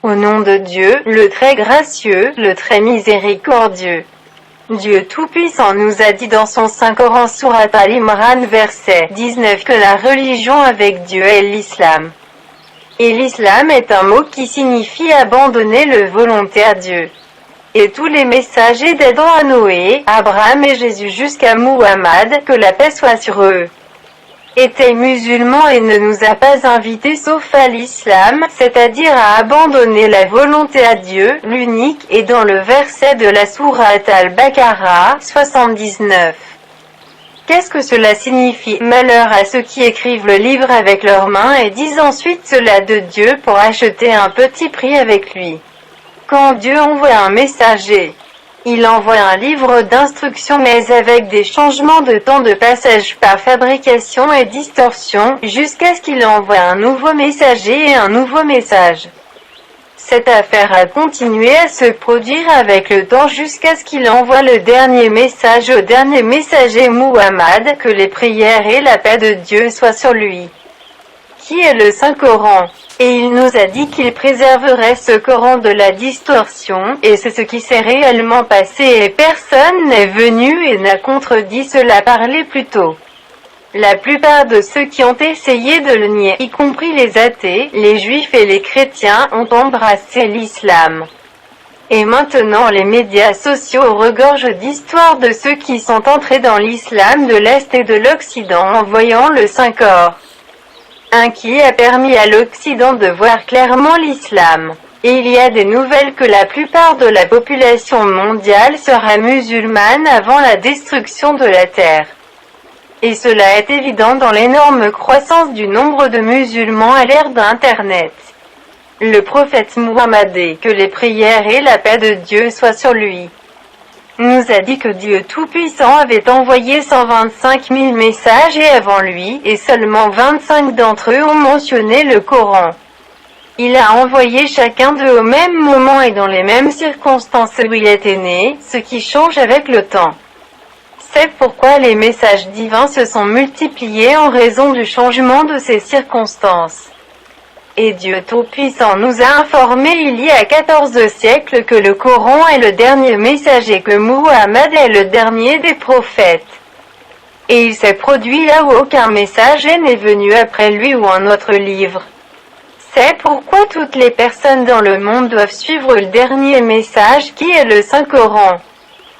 Au nom de Dieu, le très gracieux, le très miséricordieux. Dieu Tout-Puissant nous a dit dans son Saint Coran Surat Al-Imran verset 19 que la religion avec Dieu est l'islam. Et l'islam est un mot qui signifie abandonner le volonté à Dieu. Et tous les messagers d'Adam à Noé, Abraham et Jésus jusqu'à Muhammad, que la paix soit sur eux, étaient musulmans et ne nous a pas invités sauf à l'islam, c'est-à-dire à abandonner la volonté à Dieu, l'unique, et dans le verset de la sourate Al-Baqarah, 79. Qu'est-ce que cela signifie? Malheur à ceux qui écrivent le livre avec leurs mains et disent ensuite cela de Dieu pour acheter un petit prix avec lui. Quand Dieu envoie un messager, il envoie un livre d'instructions mais avec des changements de temps de passage par fabrication et distorsion, jusqu'à ce qu'il envoie un nouveau messager et un nouveau message. Cette affaire a continué à se produire avec le temps jusqu'à ce qu'il envoie le dernier message au dernier messager Muhammad, que les prières et la paix de Dieu soient sur lui, qui est le Saint-Coran. Et il nous a dit qu'il préserverait ce Coran de la distorsion, et c'est ce qui s'est réellement passé et personne n'est venu et n'a contredit cela parlé plus tôt. La plupart de ceux qui ont essayé de le nier, y compris les athées, les juifs et les chrétiens, ont embrassé l'islam. Et maintenant les médias sociaux regorgent d'histoires de ceux qui sont entrés dans l'islam de l'Est et de l'Occident en voyant le Saint-Corps. Un qui a permis à l'Occident de voir clairement l'islam. Et il y a des nouvelles que la plupart de la population mondiale sera musulmane avant la destruction de la terre. Et cela est évident dans l'énorme croissance du nombre de musulmans à l'ère d'Internet. Le prophète Muhammad, que les prières et la paix de Dieu soient sur lui, nous a dit que Dieu Tout-Puissant avait envoyé 125 000 messages et avant lui, et seulement 25 d'entre eux ont mentionné le Coran. Il a envoyé chacun d'eux au même moment et dans les mêmes circonstances où il était né, ce qui change avec le temps. C'est pourquoi les messages divins se sont multipliés en raison du changement de ces circonstances. Et Dieu Tout-Puissant nous a informé il y a 14 siècles que le Coran est le dernier message et que Muhammad est le dernier des prophètes. Et il s'est produit là où aucun messager n'est venu après lui ou un autre livre. C'est pourquoi toutes les personnes dans le monde doivent suivre le dernier message qui est le Saint-Coran.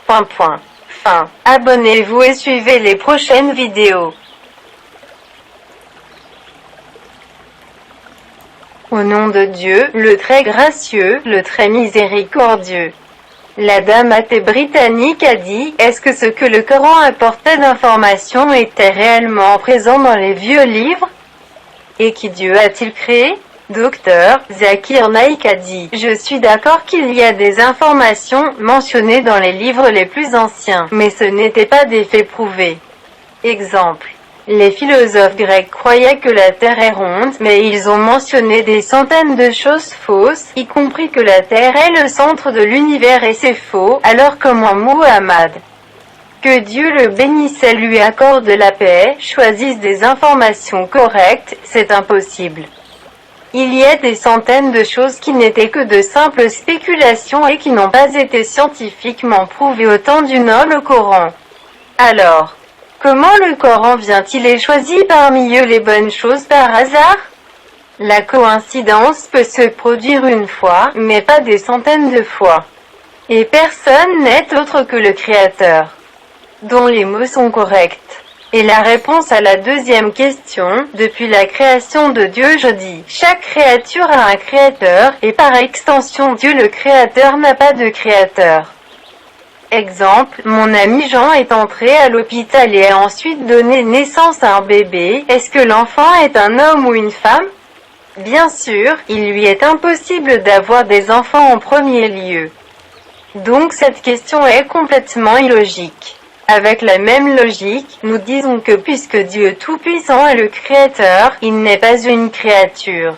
Fin. Abonnez-vous et suivez les prochaines vidéos. Au nom de Dieu, le très gracieux, le très miséricordieux. La dame athée britannique a dit, est-ce que ce que le Coran apportait d'informations était réellement présent dans les vieux livres? Et qui Dieu a-t-il créé? Dr. Zakir Naik a dit, je suis d'accord qu'il y a des informations mentionnées dans les livres les plus anciens, mais ce n'étaient pas des faits prouvés. Exemple. Les philosophes grecs croyaient que la Terre est ronde, mais ils ont mentionné des centaines de choses fausses, y compris que la Terre est le centre de l'univers et c'est faux, alors comment Muhammad, que Dieu le bénisse et lui accorde la paix, choisisse des informations correctes, c'est impossible. Il y a des centaines de choses qui n'étaient que de simples spéculations et qui n'ont pas été scientifiquement prouvées au temps du noble Coran. Alors, comment le Coran vient-il et choisit parmi eux les bonnes choses par hasard? La coïncidence peut se produire une fois, mais pas des centaines de fois. Et personne n'est autre que le Créateur, dont les mots sont corrects. Et la réponse à la deuxième question, depuis la création de Dieu je dis, chaque créature a un créateur, et par extension Dieu le Créateur n'a pas de créateur. Exemple, mon ami Jean est entré à l'hôpital et a ensuite donné naissance à un bébé, est-ce que l'enfant est un homme ou une femme? Bien sûr, il lui est impossible d'avoir des enfants en premier lieu. Donc cette question est complètement illogique. Avec la même logique, nous disons que puisque Dieu Tout-Puissant est le Créateur, il n'est pas une créature.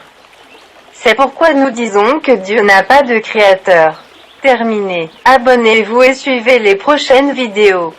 C'est pourquoi nous disons que Dieu n'a pas de créateur. Terminé. Abonnez-vous et suivez les prochaines vidéos.